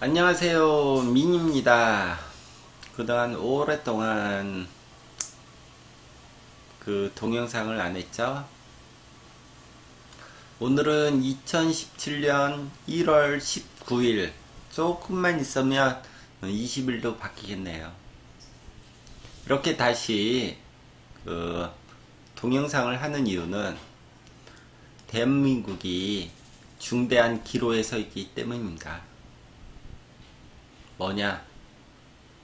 안녕하세요, 민입니다. 그동안 오랫동안 그 동영상을 안 했죠? 오늘은 2017년 1월 19일, 조금만 있으면 20일도 바뀌겠네요. 이렇게 다시 그 동영상을 하는 이유는 대한민국이 중대한 기로에 서 있기 때문입니다. 뭐냐?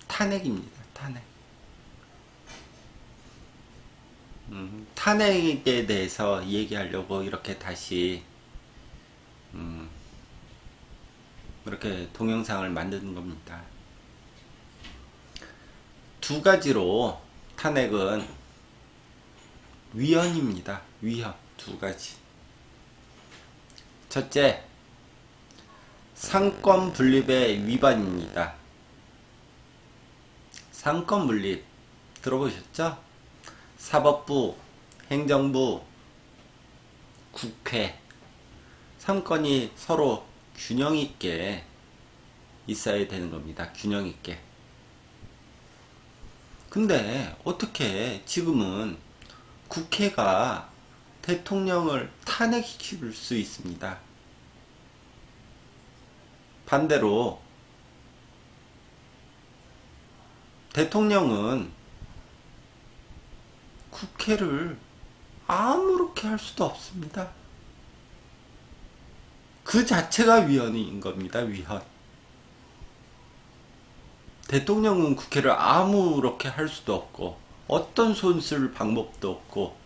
탄핵입니다. 탄핵. 탄핵에 대해서 얘기하려고 이렇게 다시 이렇게 동영상을 만드는 겁니다. 두 가지로 탄핵은 위헌입니다. 위헌 두 가지. 첫째, 상권 분립의 위반입니다. 상권 분립 들어보셨죠? 사법부, 행정부, 국회, 삼권이 서로 균형 있게 있어야 되는 겁니다. 균형 있게. 근데 어떻게 지금은 국회가 대통령을 탄핵시킬 수 있습니다. 반대로 대통령은 국회를 아무렇게 할 수도 없습니다. 그 자체가 위헌인 겁니다. 위헌. 대통령은 국회를 아무렇게 할 수도 없고 어떤 손쓸 방법도 없고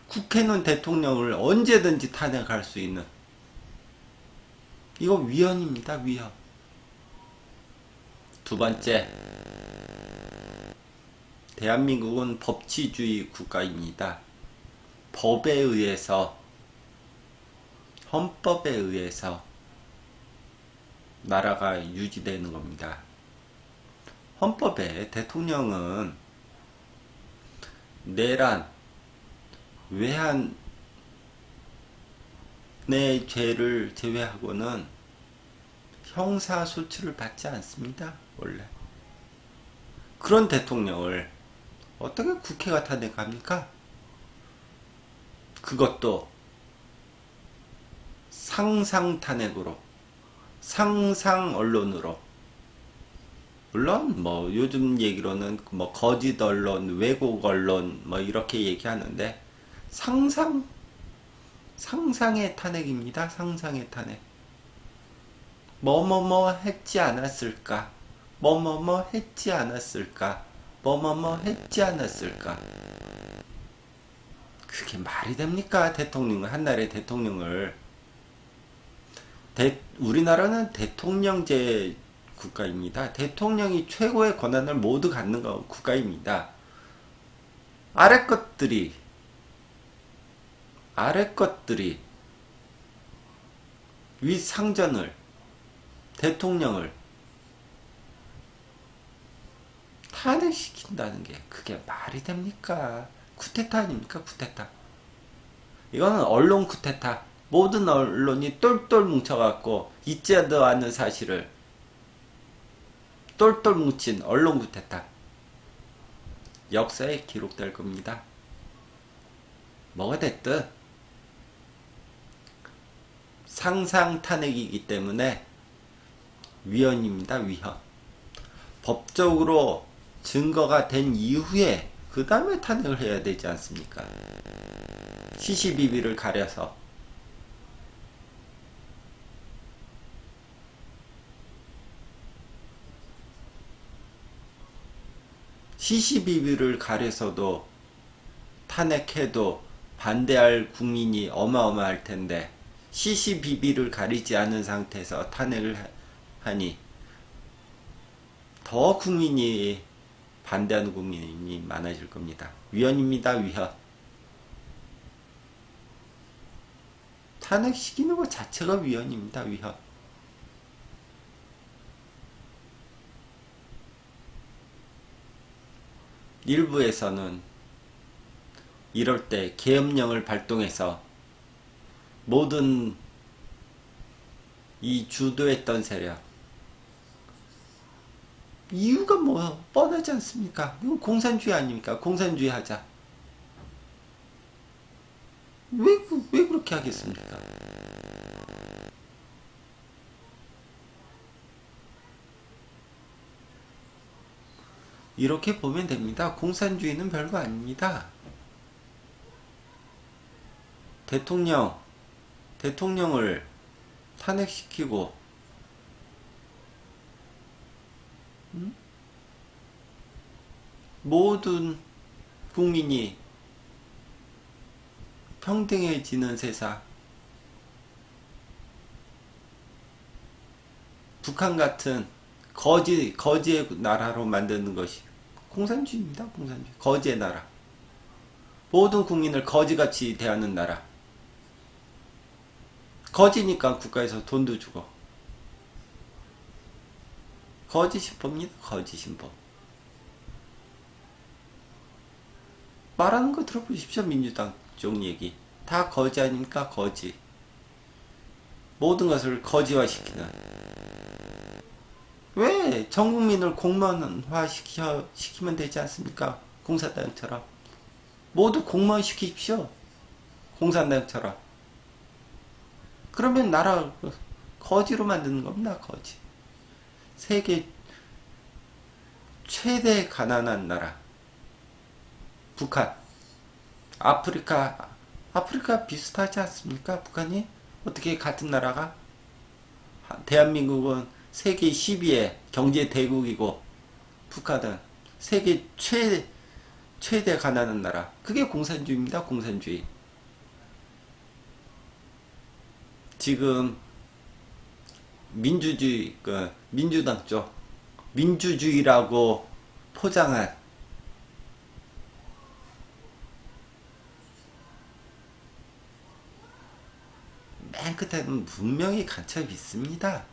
국회는 대통령을 언제든지 탄핵할 수 있는, 이거 위헌입니다. 위헌. 두 번째, 대한민국은 법치주의 국가입니다. 법에 의해서, 헌법에 의해서 나라가 유지되는 겁니다. 헌법에 대통령은 내란, 외환의 죄를 제외하고는 형사소추를 받지 않습니다. 원래. 그런 대통령을 어떻게 국회가 탄핵합니까? 그것도 상상 탄핵으로, 상상 언론으로. 물론 뭐 요즘 얘기로는 뭐 거짓 언론, 왜곡 언론 뭐 이렇게 얘기하는데 상상의 탄핵입니다. 상상의 탄핵. 뭐뭐뭐 했지 않았을까? 뭐뭐뭐 했지 않았을까? 뭐뭐뭐 했지 않았을까? 그게 말이 됩니까? 대통령을, 한 나라의 대통령을. 우리나라는 대통령제 국가입니다. 대통령이 최고의 권한을 모두 갖는 국가입니다. 아래 것들이 윗상전을, 대통령을 탄핵시킨다는 게 그게 말이 됩니까? 쿠데타 아닙니까? 쿠데타. 이거는 언론 쿠데타. 모든 언론이 똘똘 뭉쳐갖고 있지도 않은 사실을 똘똘 뭉친 언론 쿠데타. 역사에 기록될 겁니다. 뭐가 됐든 상상 탄핵이기 때문에 위헌입니다. 위헌. 법적으로 증거가 된 이후에 그 다음에 탄핵을 해야 되지 않습니까? 시시비비를 가려서. 시시비비를 가려서도 탄핵해도 반대할 국민이 어마어마할 텐데 시시비비를 가리지 않은 상태에서 탄핵을 하니 더 국민이 반대하는 국민이 많아질 겁니다. 위헌입니다. 위헌. 탄핵시키는 것 자체가 위헌입니다. 위헌. 일부에서는 이럴 때 계엄령을 발동해서 모든 이 주도했던 세력, 이유가 뭐 뻔하지 않습니까? 이건 공산주의 아닙니까? 공산주의 하자. 왜 그렇게 하겠습니까? 이렇게 보면 됩니다. 공산주의는 별거 아닙니다. 대통령을 탄핵시키고, 모든 국민이 평등해지는 세상, 북한 같은 거지의 나라로 만드는 것이 공산주의입니다. 공산주의. 거지의 나라. 모든 국민을 거지같이 대하는 나라. 거지니까 국가에서 돈도 주고. 거지 신법입니다. 거지 신법. 말하는 거 들어보십시오. 민주당 쪽 얘기. 다 거지 아닙니까? 거지. 모든 것을 거지화시키는. 왜 전 국민을 공무원화 시키면 되지 않습니까? 공산당처럼. 모두 공무원 시키십시오. 공산당처럼. 그러면 나라 거지로 만드는 겁니다. 거지. 세계 최대 가난한 나라. 북한. 아프리카 비슷하지 않습니까? 북한이? 어떻게 같은 나라가? 대한민국은 세계 10위의 경제 대국이고, 북한은 세계 최대 가난한 나라. 그게 공산주의입니다. 공산주의. 지금 민주당 쪽 민주주의라고 포장한 맨 끝에는 분명히 간첩이 있습니다.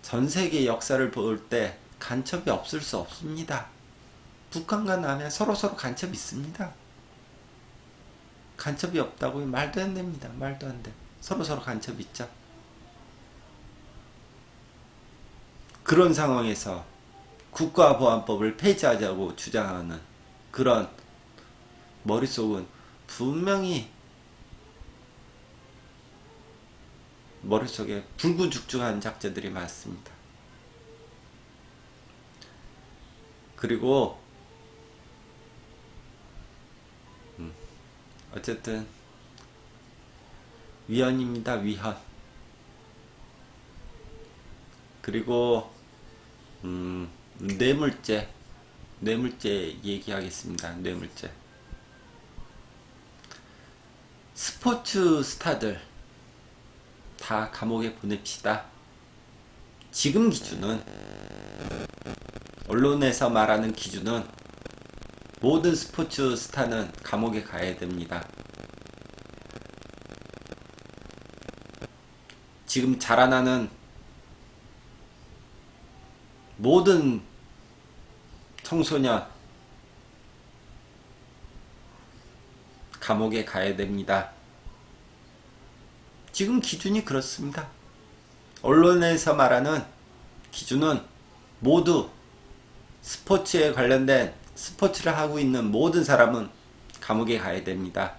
전 세계 역사를 볼 때 간첩이 없을 수 없습니다. 북한과 남해 서로 간첩이 있습니다. 간첩이 없다고 말도 안 됩니다. 말도 안 돼. 서로 간첩이 있죠. 그런 상황에서 국가보안법을 폐지하자고 주장하는 그런 머릿속은 분명히 머릿속에 불구죽죽한 작자들이 많습니다. 그리고 어쨌든 위헌입니다. 위헌. 그리고 뇌물죄 얘기하겠습니다. 뇌물죄. 스포츠 스타들 다 감옥에 보냅시다. 지금 기준은, 언론에서 말하는 기준은 모든 스포츠 스타는 감옥에 가야 됩니다. 지금 자라나는 모든 청소년 감옥에 가야 됩니다. 지금 기준이 그렇습니다. 언론에서 말하는 기준은 모두 스포츠에 관련된 스포츠를 하고 있는 모든 사람은 감옥에 가야 됩니다.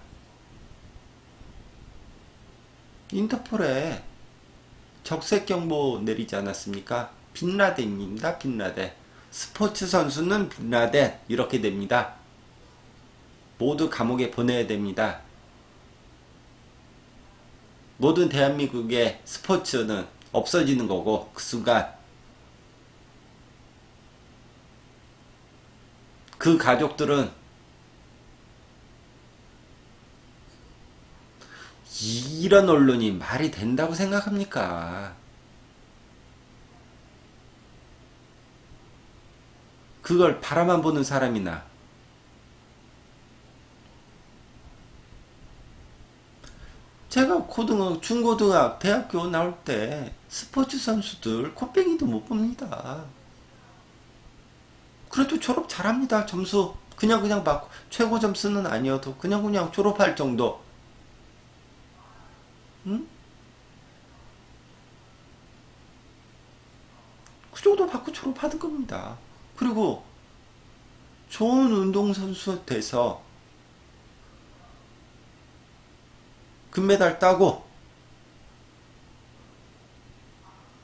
인터폴에 적색 경보 내리지 않았습니까? 빈라덴입니다. 빈라덴. 스포츠 선수는 빈라덴. 이렇게 됩니다. 모두 감옥에 보내야 됩니다. 모든 대한민국의 스포츠는 없어지는 거고, 그 순간 그 가족들은 이런 언론이 말이 된다고 생각합니까? 그걸 바라만 보는 사람이나, 제가 중고등학, 대학교 나올 때 스포츠 선수들 코뺑이도 못 봅니다. 그래도 졸업 잘합니다. 점수 그냥 받고, 최고 점수는 아니어도 그냥 졸업할 정도. 응? 정도 받고 졸업하는 겁니다. 그리고 좋은 운동선수 돼서 금메달 따고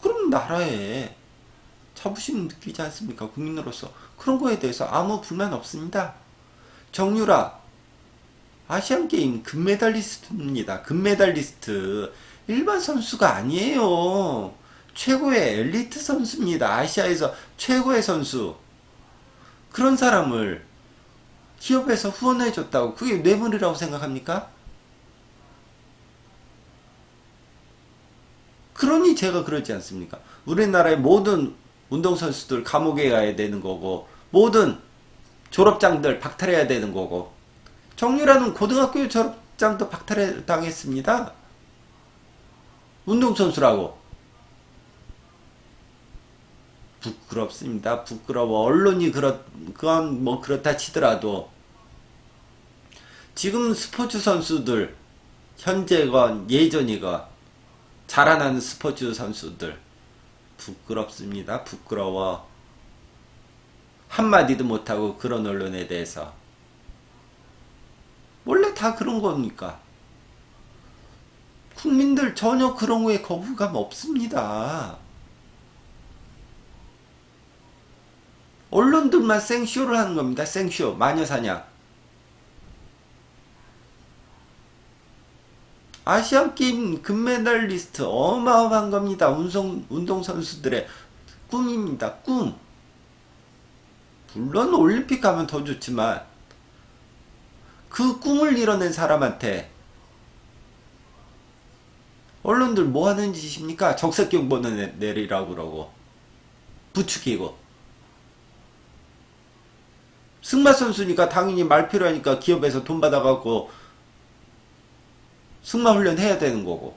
그럼 나라에 자부심 느끼지 않습니까? 국민으로서. 그런 거에 대해서 아무 불만 없습니다. 정유라 아시안게임 금메달리스트입니다. 금메달리스트. 일반 선수가 아니에요. 최고의 엘리트 선수입니다. 아시아에서 최고의 선수. 그런 사람을 기업에서 후원해줬다고 그게 뇌물이라고 생각합니까? 그러니 제가 그러지 않습니까? 우리나라의 모든 운동선수들 감옥에 가야 되는 거고 모든 졸업장들 박탈해야 되는 거고 정유라는 고등학교 졸업장도 박탈당했습니다. 운동선수라고. 부끄럽습니다. 부끄러워. 언론이 그건 뭐 그렇다 치더라도 지금 스포츠 선수들 현재건 예전이건 자라나는 스포츠 선수들 부끄럽습니다. 부끄러워. 한마디도 못하고 그런 언론에 대해서. 원래 다 그런 겁니까? 국민들 전혀 그런 거에 거부감 없습니다. 언론들만 생쇼를 하는 겁니다. 생쇼. 마녀사냥. 아시안게임 금메달리스트 어마어마한 겁니다. 운동선수들의 꿈입니다. 꿈. 물론 올림픽 가면 더 좋지만 그 꿈을 이뤄낸 사람한테 언론들 뭐 하는 짓입니까? 적색경보는 내리라고 그러고 부추기고. 승마 선수니까 당연히 말 필요하니까 기업에서 돈 받아갖고 승마 훈련 해야 되는 거고.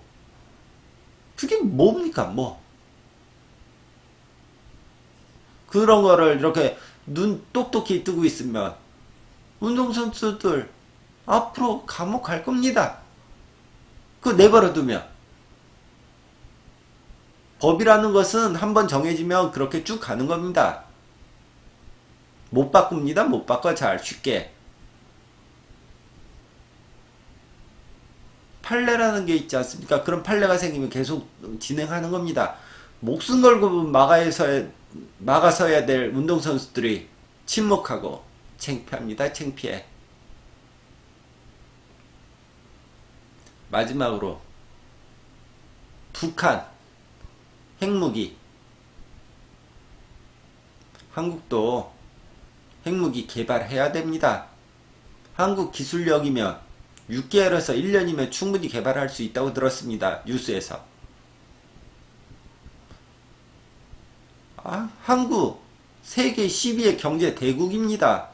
그게 뭡니까 뭐. 그런 거를 이렇게 눈 똑똑히 뜨고 있으면 운동선수들 앞으로 감옥 갈 겁니다. 그거 내버려 두면. 법이라는 것은 한번 정해지면 그렇게 쭉 가는 겁니다. 못 바꿉니다. 못 바꿔. 잘 쉽게. 판례라는 게 있지 않습니까? 그런 판례가 생기면 계속 진행하는 겁니다. 목숨 걸고 막아서야 될 운동선수들이 침묵하고 창피합니다. 창피해. 마지막으로 북한 핵무기. 한국도 핵무기 개발해야 됩니다. 한국 기술력이면 6개월에서 1년이면 충분히 개발할 수 있다고 들었습니다. 뉴스에서. 한국 세계 12의 경제 대국입니다.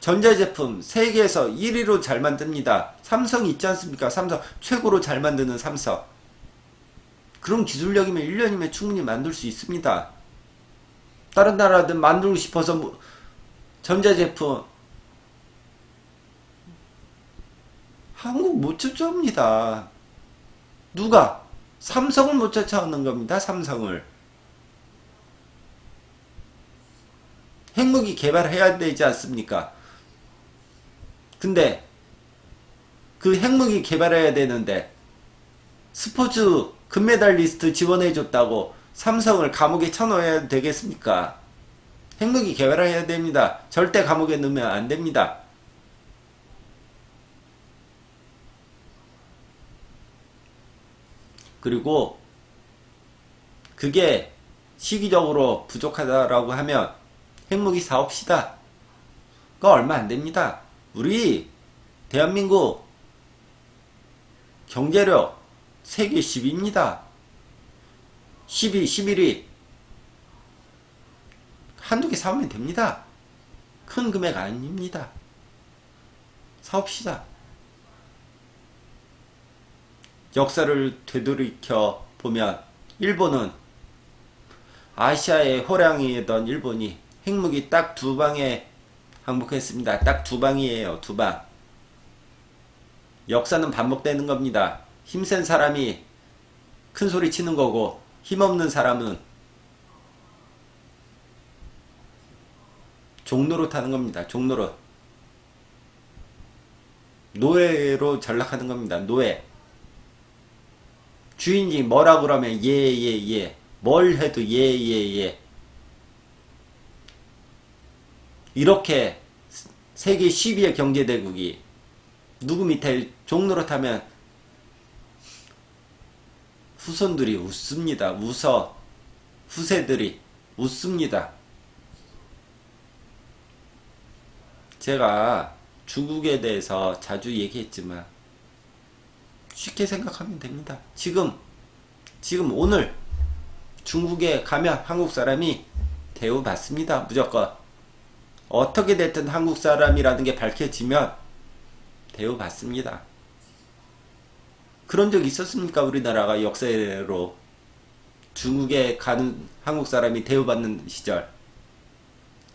전자제품 세계에서 1위로 잘 만듭니다. 삼성 있지 않습니까? 삼성 최고로 잘 만드는 삼성. 그런 기술력이면 1년이면 충분히 만들 수 있습니다. 다른 나라들 만들고 싶어서 전자제품 한국 못 쫓아옵니다. 누가? 삼성을 못 쫓아오는 겁니다. 삼성을. 핵무기 개발해야 되지 않습니까? 근데 그 핵무기 개발해야 되는데 스포츠 금메달리스트 지원해줬다고 삼성을 감옥에 쳐넣어야 되겠습니까? 핵무기 개발해야 됩니다. 절대 감옥에 넣으면 안 됩니다. 그리고 그게 시기적으로 부족하다라고 하면 핵무기 사옵시다. 그거 얼마 안 됩니다. 우리 대한민국 경제력 세계 10위입니다. 10위, 11위. 한두 개 사오면 됩니다. 큰 금액 아닙니다. 사옵시다. 역사를 되돌이켜 보면 일본은 아시아의 호랑이던 일본이 핵무기 딱 2방에 항복했습니다. 딱 2방이에요. 2방. 역사는 반복되는 겁니다. 힘센 사람이 큰 소리 치는 거고 힘없는 사람은 종로로 타는 겁니다. 종로로. 노예로 전락하는 겁니다. 노예. 주인이 뭐라 그러면 예, 예, 예. 뭘 해도 예, 예, 예. 이렇게 세계 10위의 경제대국이 누구 밑에 종로로 타면 후손들이 웃습니다. 웃어. 후세들이 웃습니다. 제가 중국에 대해서 자주 얘기했지만 쉽게 생각하면 됩니다. 지금 오늘 중국에 가면 한국 사람이 대우받습니다. 무조건. 어떻게 됐든 한국 사람이라는 게 밝혀지면 대우받습니다. 그런 적 있었습니까? 우리나라가 역사로 중국에 가는 한국 사람이 대우받는 시절.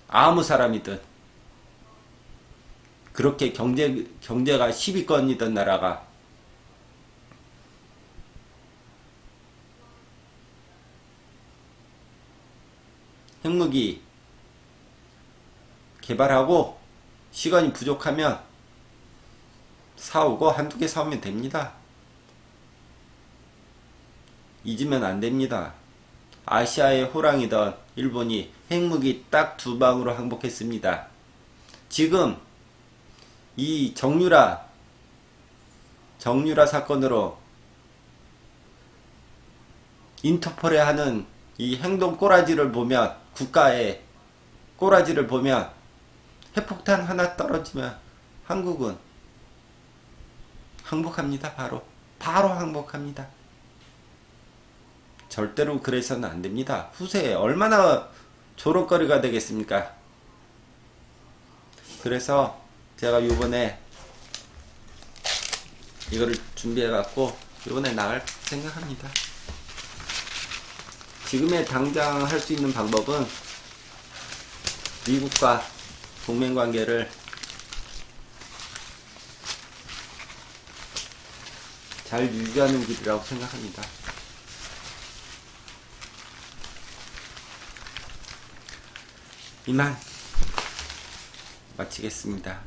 아무 사람이든 그렇게 경제가 10위권이던 나라가 핵무기 개발하고 시간이 부족하면 사오고 한두 개 사오면 됩니다. 잊으면 안 됩니다. 아시아의 호랑이던 일본이 핵무기 딱 2방으로 항복했습니다. 지금 이 정유라 사건으로 인터폴에 하는 이 행동 꼬라지를 보면, 국가의 꼬라지를 보면 핵폭탄 하나 떨어지면 한국은 항복합니다. 바로 항복합니다. 절대로 그래서는 안 됩니다. 후세에 얼마나 조롱거리가 되겠습니까? 그래서 제가 요번에 이거를 준비해갖고 요번에 나갈 생각합니다. 지금의 당장 할 수 있는 방법은 미국과 동맹관계를 잘 유지하는 길이라고 생각합니다. 이만 마치겠습니다.